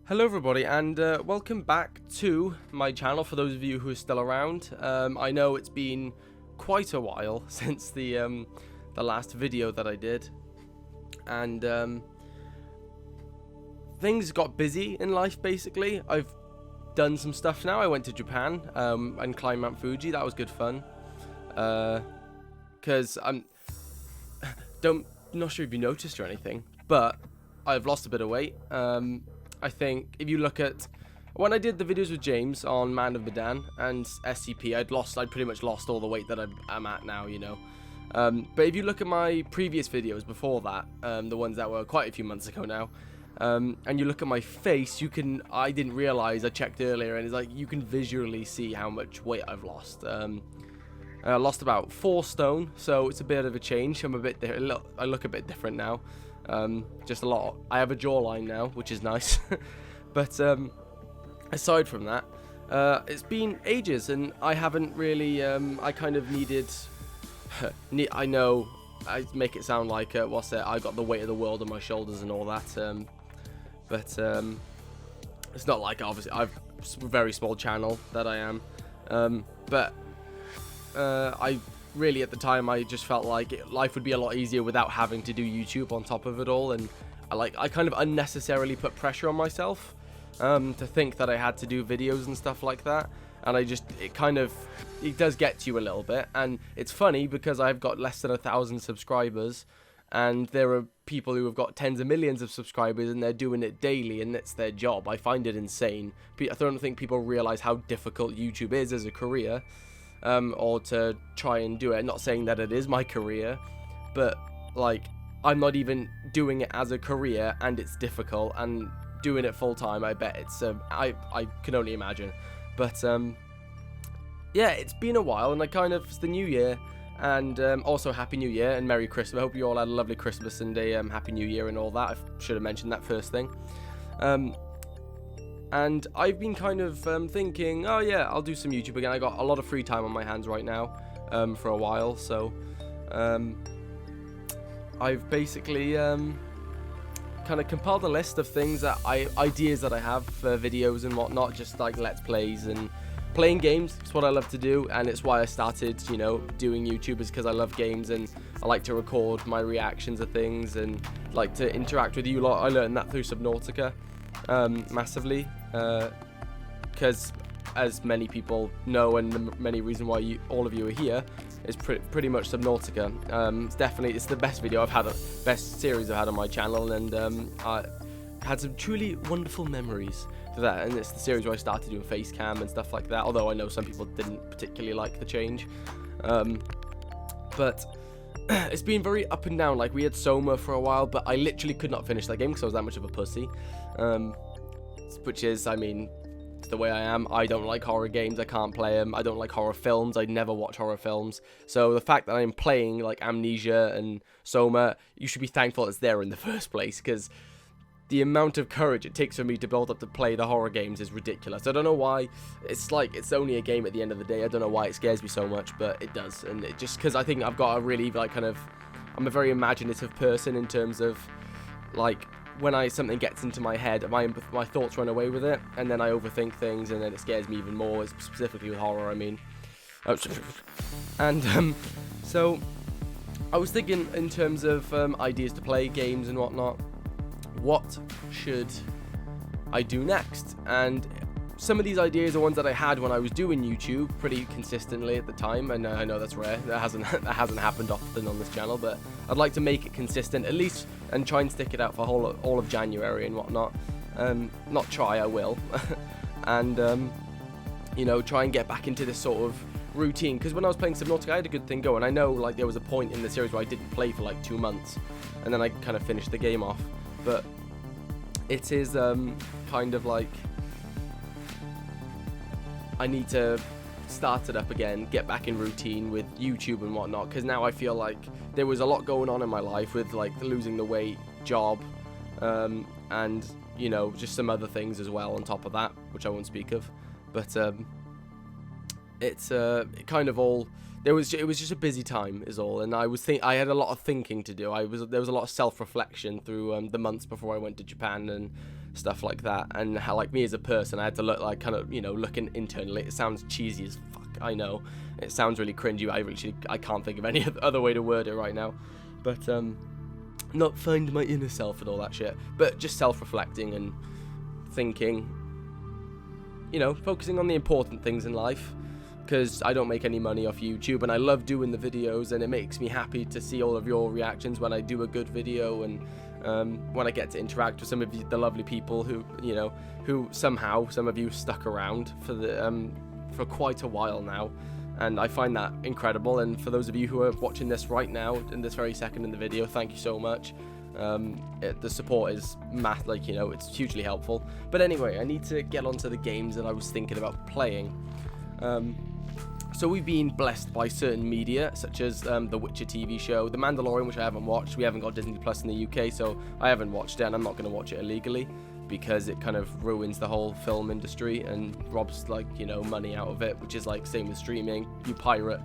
Hello everybody, and welcome back to my channel for those of you who are still around. I know it's been quite a while since the last video that I did, and things got busy in life basically. I've done some stuff now. I went to Japan and climbed Mount Fuji. That was good fun. Because not sure if you noticed or anything, but I've lost a bit of weight. I think if you look at when I did the videos with James on Man of Medan and SCP, I'd pretty much lost all the weight that I'm at now, you know. But if you look at my previous videos before that, the ones that were quite a few months ago now, and you look at my face, I didn't realize, I checked earlier, and it's like you can visually see how much weight I've lost. I lost about 4 stone, so it's a bit of a change. I look a bit different now. Just a lot. I have a jawline now, which is nice. But aside from that, it's been ages, and I haven't really. I kind of needed. I know I make it sound like I got the weight of the world on my shoulders and all that. But it's not like obviously I've a very small channel that I am. But I really at the time I just felt like life would be a lot easier without having to do YouTube on top of it all, and I kind of unnecessarily put pressure on myself to think that I had to do videos and stuff like that, and it does get to you a little bit. And it's funny because I've got less than 1,000 subscribers, and there are people who have got tens of millions of subscribers and they're doing it daily and it's their job. I find it insane. I don't think people realize how difficult YouTube is as a career. Or to try and do it. Not saying that it is my career, but like I'm not even doing it as a career, and it's difficult, and doing it full time, I bet it's I can only imagine. But yeah, it's been a while, and it's the new year, and also Happy New Year and Merry Christmas. I hope you all had a lovely Christmas and a Happy New Year and all that. I should have mentioned that first thing. And I've been kind of thinking, oh yeah, I'll do some YouTube again. I got a lot of free time on my hands right now for a while, so I've basically kind of compiled a list of ideas that I have for videos and whatnot, just like Let's Plays and playing games. It's what I love to do, and it's why I started, doing YouTube, is because I love games and I like to record my reactions of things and like to interact with you lot. I learned that through Subnautica. Massively, because as many people know, and the many reason why all of you are here is pretty much Subnautica. It's the best best series I've had on my channel, and I had some truly wonderful memories to that. And it's the series where I started doing face cam and stuff like that, although I know some people didn't particularly like the change. But it's been very up and down. Like, we had Soma for a while, but I literally could not finish that game because I was that much of a pussy. Which is, I mean, it's the way I am. I don't like horror games. I can't play them. I don't like horror films. I never watch horror films. So the fact that I'm playing like Amnesia and Soma, you should be thankful it's there in the first place, because the amount of courage it takes for me to build up to play the horror games is ridiculous. I don't know why. It's like, it's only a game at the end of the day. I don't know why it scares me so much, but it does. And it just because I think I've got a really I'm a very imaginative person in terms of like, when something gets into my head, my thoughts run away with it, and then I overthink things, and then it scares me even more. Specifically with horror, I mean. And so I was thinking in terms of ideas to play games and whatnot. What should I do next? And some of these ideas are ones that I had when I was doing YouTube pretty consistently at the time, and I know that's rare. That hasn't happened often on this channel, but I'd like to make it consistent at least, and try and stick it out for all of January and whatnot. Not try, I will. And try and get back into this sort of routine, because when I was playing Subnautica, I had a good thing going. I know, like, there was a point in the series where I didn't play for like 2 months, and then I kind of finished the game off. But it is kind of like I need to start it up again, get back in routine with YouTube and whatnot, because now I feel like there was a lot going on in my life with like losing the weight, job, and just some other things as well on top of that, which I won't speak of. But it's kind of all. It was just a busy time is all, and I had a lot of thinking to do. There was a lot of self-reflection through the months before I went to Japan and stuff like that, and how, like, me as a person, I had to look, like, kind of, you know, looking internally. It sounds cheesy as fuck, I know. It sounds really cringy. I can't think of any other way to word it right now. But, not find my inner self and all that shit, but just self-reflecting and thinking, you know, focusing on the important things in life, because I don't make any money off YouTube, and I love doing the videos, and it makes me happy to see all of your reactions when I do a good video, and when I get to interact with some of you, the lovely people who, you know, who somehow, some of you stuck around for quite a while now, and I find that incredible. And for those of you who are watching this right now, in this very second in the video, thank you so much. The support is like, you know, it's hugely helpful. But anyway, I need to get onto the games that I was thinking about playing. So we've been blessed by certain media, such as the Witcher TV show, The Mandalorian, which I haven't watched. We haven't got Disney Plus in the UK, so I haven't watched it, and I'm not going to watch it illegally, because it kind of ruins the whole film industry and robs, like, you know, money out of it, which is like same with streaming. You pirate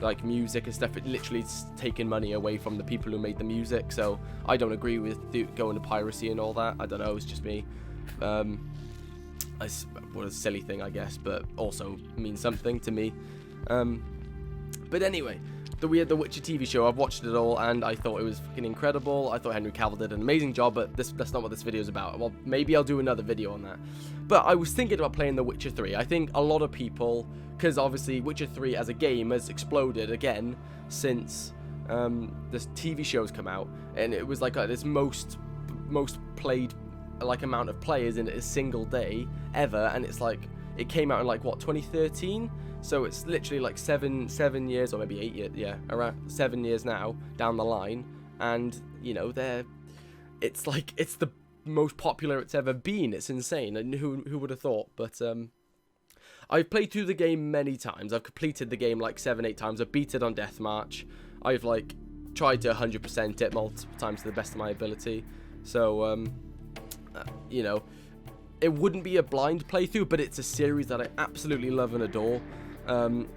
like music and stuff, it literally is taking money away from the people who made the music. So I don't agree with going to piracy and all that. I don't know, it's just me. What a silly thing, I guess, but also means something to me. But anyway, we had the Witcher TV show. I've watched it all, and I thought it was fucking incredible. I thought Henry Cavill did an amazing job, but that's not what this video is about. Well, maybe I'll do another video on that. But I was thinking about playing The Witcher 3. I think a lot of people, because obviously Witcher 3 as a game has exploded again since this TV show's come out, and it was like this most played like amount of players in a single day ever, and it's like it came out in like what, 2013. So it's literally like seven years, or maybe 8 years, yeah, around 7 years now down the line, and you know, it's like it's the most popular it's ever been. It's insane, and who would have thought? But I've played through the game many times. I've completed the game like 7-8 times. I've beat it on Deathmatch. I've like tried to 100% it multiple times to the best of my ability. So you know, it wouldn't be a blind playthrough, but it's a series that I absolutely love and adore.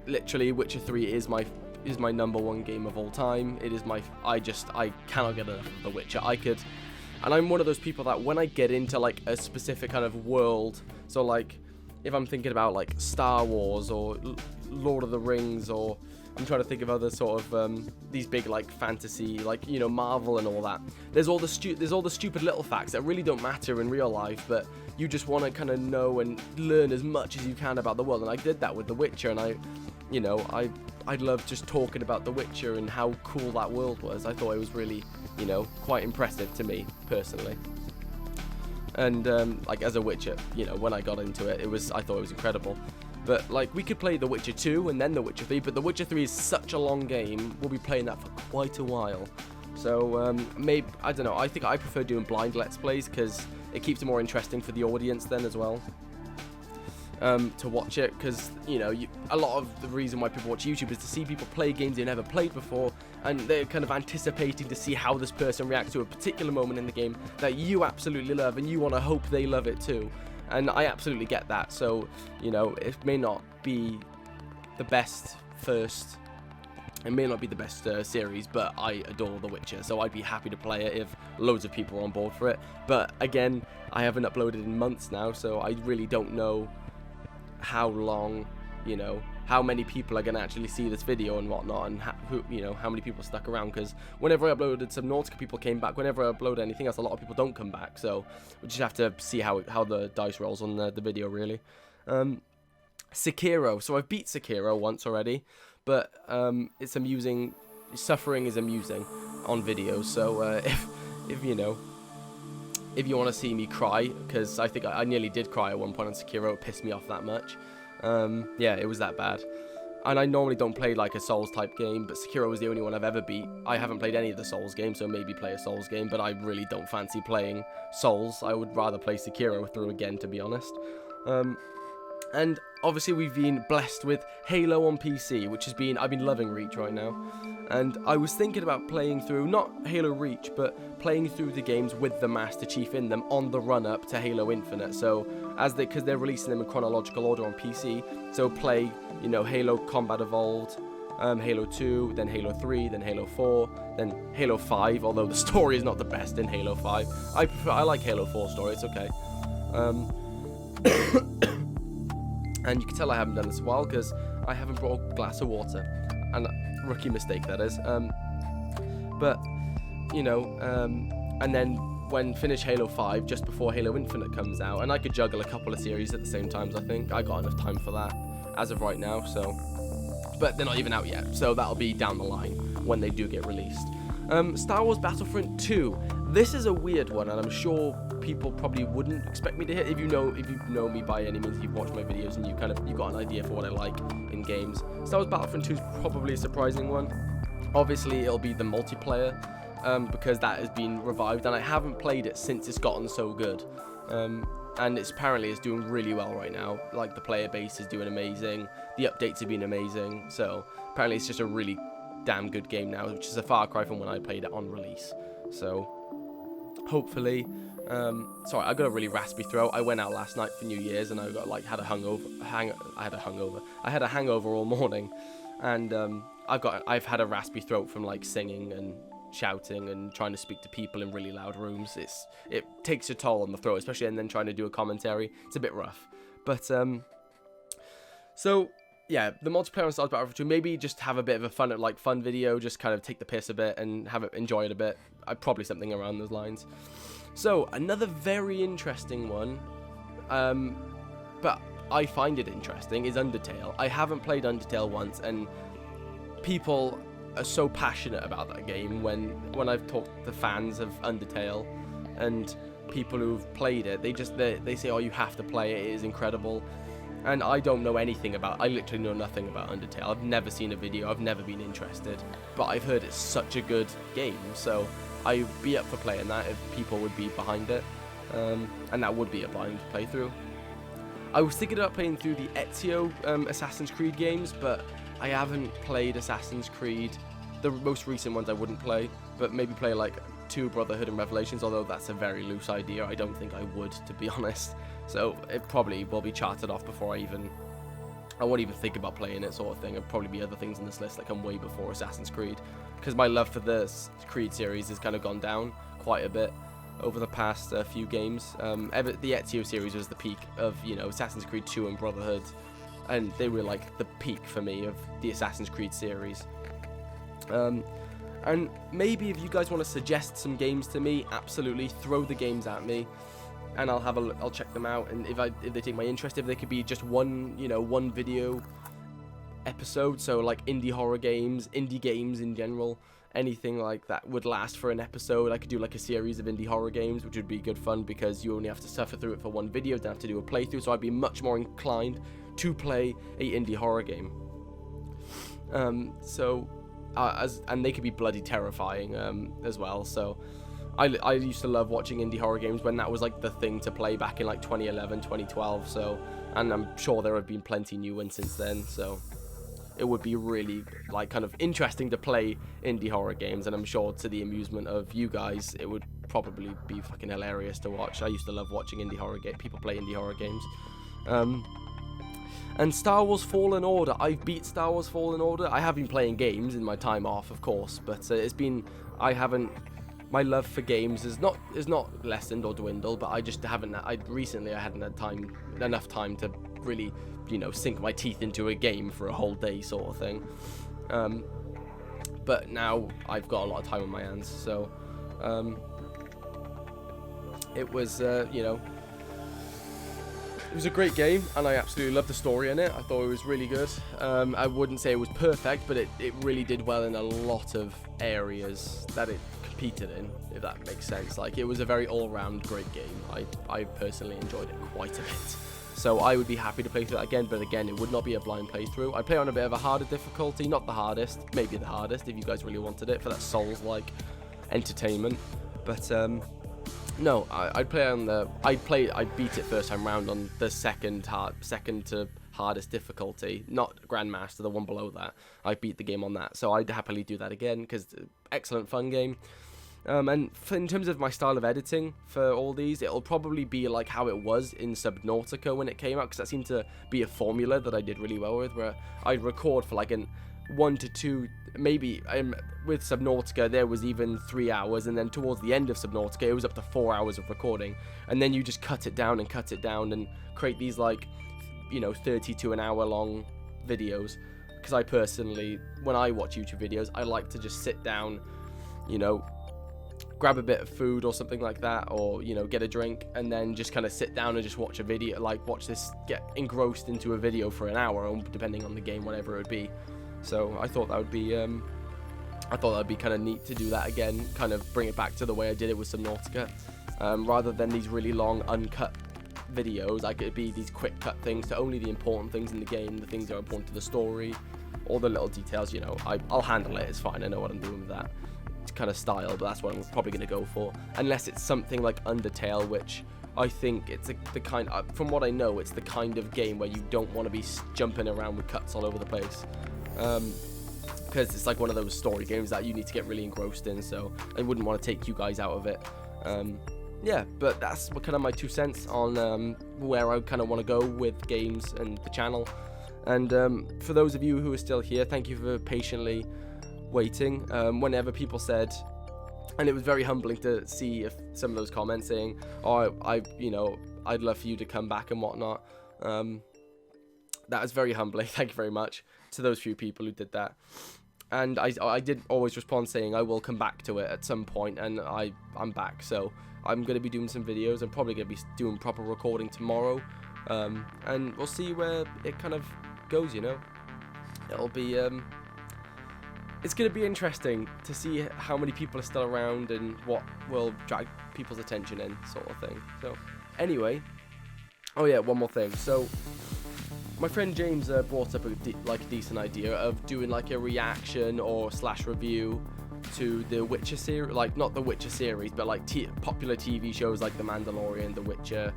Literally, Witcher 3 is my #1 game of all time. It is I cannot get enough of The Witcher. And I'm one of those people that when I get into like a specific kind of world, so like if I'm thinking about like Star Wars or Lord of the Rings, or I'm trying to think of other sort of these big like fantasy, like, you know, Marvel and all that. There's all the stupid little facts that really don't matter in real life, but you just want to kind of know and learn as much as you can about the world. And I did that with The Witcher, and I love just talking about The Witcher and how cool that world was. I thought it was really, you know, quite impressive to me personally. And like as a Witcher, you know, when I got into it, I thought it was incredible. But like we could play The Witcher 2 and then The Witcher 3, but The Witcher 3 is such a long game. We'll be playing that for quite a while. So maybe, I don't know, I think I prefer doing blind Let's Plays because it keeps it more interesting for the audience then as well. To watch it, because, you know, a lot of the reason why people watch YouTube is to see people play games they've never played before, and they're kind of anticipating to see how this person reacts to a particular moment in the game that you absolutely love, and you want to hope they love it too. And I absolutely get that. So, you know, it may not be the best series, but I adore The Witcher, so I'd be happy to play it if loads of people are on board for it. But again, I haven't uploaded in months now, so I really don't know how long, you know, how many people are going to actually see this video and whatnot, and how many people stuck around, because whenever I uploaded Subnautica, people came back. Whenever I upload anything else, a lot of people don't come back, so we just have to see how the dice rolls on the video, really. Sekiro, so I've beat Sekiro once already, but it's amusing. Suffering is amusing on videos, so if you want to see me cry, because I think I nearly did cry at one point on Sekiro, it pissed me off that much. Yeah, it was that bad. And I normally don't play like a Souls type game, but Sekiro was the only one I've ever beat. I haven't played any of the Souls games, so maybe play a Souls game, but I really don't fancy playing Souls. I would rather play Sekiro through again, to be honest. And obviously we've been blessed with Halo on PC, which I've been loving Reach right now. And I was thinking about playing through, not Halo Reach, but playing through the games with the Master Chief in them on the run-up to Halo Infinite. So, because they're releasing them in chronological order on PC, so play, you know, Halo Combat Evolved, Halo 2, then Halo 3, then Halo 4, then Halo 5, although the story is not the best in Halo 5. I like Halo 4 story, it's okay. And you can tell I haven't done this a while because I haven't brought a glass of water, and rookie mistake that is. But you know, and then when finish Halo 5 just before Halo Infinite comes out, and I could juggle a couple of series at the same time. I think I got enough time for that as of right now. So, but they're not even out yet, so that'll be down the line when they do get released. Star Wars Battlefront 2. This is a weird one, and I'm sure people probably wouldn't expect me to hit. If you know me by any means, you've watched my videos and you got an idea for what I like in games. Star Wars Battlefront 2 is probably a surprising one. Obviously, it'll be the multiplayer, because that has been revived, and I haven't played it since it's gotten so good. And apparently it's doing really well right now. Like, the player base is doing amazing, the updates have been amazing, so apparently it's just a really damn good game now, which is a far cry from when I played it on release. So hopefully, sorry, I got a really raspy throat. I went out last night for New Year's and I got had a hangover all morning, and I've had a raspy throat from like singing and shouting and trying to speak to people in really loud rooms. It takes a toll on the throat, especially, and then trying to do a commentary. It's a bit rough, but so yeah, the multiplayer on Star Wars Battlefront 2, maybe just have a bit of a fun video, just kind of take the piss a bit and enjoy it a bit. Probably something around those lines. So another very interesting one, but I find it interesting, is Undertale. I haven't played Undertale once, and people are so passionate about that game when I've talked to fans of Undertale and people who've played it. They say, oh, you have to play it, it is incredible. And I don't know anything I literally know nothing about Undertale. I've never seen a video, I've never been interested, but I've heard it's such a good game, so I'd be up for playing that if people would be behind it, and that would be a blind playthrough. I was thinking about playing through the Ezio Assassin's Creed games, but I haven't played Assassin's Creed. The most recent ones I wouldn't play, but maybe play like 2 Brotherhood and Revelations, although that's a very loose idea. I don't think I would, to be honest. So it probably will be charted off before I won't even think about playing it, sort of thing. There'll probably be other things in this list that come way before Assassin's Creed, because my love for the Creed series has kind of gone down quite a bit over the past few games. The Ezio series was the peak of, Assassin's Creed 2 and Brotherhood, and they were like the peak for me of the Assassin's Creed series. And maybe if you guys want to suggest some games to me, absolutely throw the games at me, and I'll check them out. And if they take my interest, if they could be just one video episode, so like indie horror games, indie games in general, anything like that would last for an episode. I could do like a series of indie horror games, which would be good fun because you only have to suffer through it for one video, don't have to do a playthrough. So I'd be much more inclined to play a indie horror game. And they could be bloody terrifying as well. So I used to love watching indie horror games when that was like the thing to play back in like 2011, 2012. So, and I'm sure there have been plenty new ones since then. So it would be really like kind of interesting to play indie horror games, and I'm sure to the amusement of you guys, it would probably be fucking hilarious to watch. I used to love watching people play indie horror games. And Star Wars Fallen Order. I've beat Star Wars Fallen Order. I have been playing games in my time off, of course, but my love for games is not lessened or dwindled, but I just haven't. I hadn't had enough time to really, sink my teeth into a game for a whole day, sort of thing. But now I've got a lot of time on my hands, so it was, it was a great game, and I absolutely loved the story in it. I thought it was really good. I wouldn't say it was perfect, but it really did well in a lot of areas that it competed in, if that makes sense. Like, it was a very all-round great game. I personally enjoyed it quite a bit. So I would be happy to play through that again, but again, it would not be a blind playthrough. I'd play on a bit of a harder difficulty, not the hardest, maybe the hardest if you guys really wanted it, for that Souls-like entertainment. But no, I beat it first time round on the second to hardest difficulty, not Grandmaster, the one below that. I beat the game on that, so I'd happily do that again because excellent fun game. And in terms of my style of editing for all these, it'll probably be like how it was in Subnautica when it came out, because that seemed to be a formula that I did really well with, where I'd record for like 1 to 2, maybe with Subnautica there was even 3 hours, and then towards the end of Subnautica it was up to 4 hours of recording, and then you just cut it down and create these, like, you know, 30 to an hour long videos. Because I personally, when I watch YouTube videos, I like to just sit down, you know, grab a bit of food or something like that, or, you know, get a drink, and then just kind of sit down and just watch a video, like watch this, get engrossed into a video for an hour, or depending on the game, whatever it would be. So I thought that would be kind of neat to do that again, kind of bring it back to the way I did it with Subnautica, rather than these really long uncut videos. Like, it'd be these quick cut things to only the important things in the game, the things that are important to the story, all the little details. You know, I'll handle it, it's fine, I know what I'm doing with that kind of style, but that's what I'm probably going to go for, unless it's something like Undertale, which I think it's the kind of, from what I know, it's the kind of game where you don't want to be jumping around with cuts all over the place, because it's like one of those story games that you need to get really engrossed in, so I wouldn't want to take you guys out of it. Yeah, but that's kind of my 2 cents on where I kind of want to go with games and the channel. And for those of you who are still here, thank you for patiently waiting. Whenever people said, and it was very humbling to see if some of those comments saying, oh, you know, I'd love for you to come back and whatnot. That was very humbling. Thank you very much to those few people who did that. And I did always respond saying I will come back to it at some point, and I'm back. So I'm going to be doing some videos. I'm probably going to be doing proper recording tomorrow, and we'll see where it kind of goes, you know. It'll be it's going to be interesting to see how many people are still around and what will drag people's attention in, sort of thing. So anyway, oh yeah, one more thing. So my friend James brought up a decent idea of doing like a reaction or / review to the Witcher series, like not the Witcher series, but like popular TV shows like The Mandalorian, The Witcher.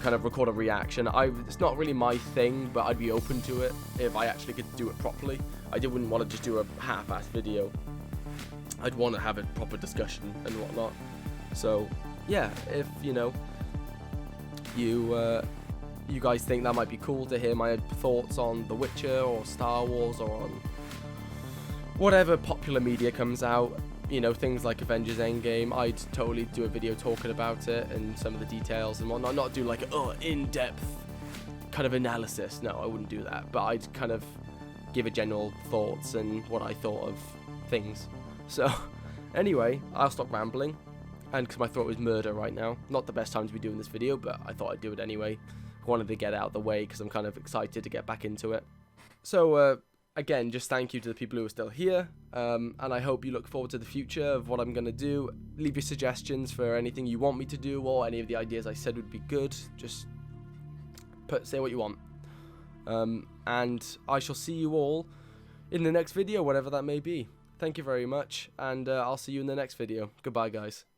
Kind of record a reaction. It's not really my thing, but I'd be open to it if I actually could do it properly. I wouldn't want to just do a half-assed video. I'd want to have a proper discussion and whatnot. So yeah, if you know, you guys think that might be cool to hear my thoughts on The Witcher or Star Wars or on whatever popular media comes out, you know, things like Avengers Endgame, I'd totally do a video talking about it and some of the details and whatnot. Not do like in-depth kind of analysis. No, I wouldn't do that. But I'd kind of give a general thoughts and what I thought of things. So anyway, I'll stop rambling, and because my throat is murder right now. Not the best time to be doing this video, but I thought I'd do it anyway. I wanted to get it out of the way because I'm kind of excited to get back into it. So again, just thank you to the people who are still here, and I hope you look forward to the future of what I'm going to do. Leave your suggestions for anything you want me to do, or any of the ideas I said would be good. Just say what you want. And I shall see you all in the next video, whatever that may be. Thank you very much, and I'll see you in the next video. Goodbye, guys.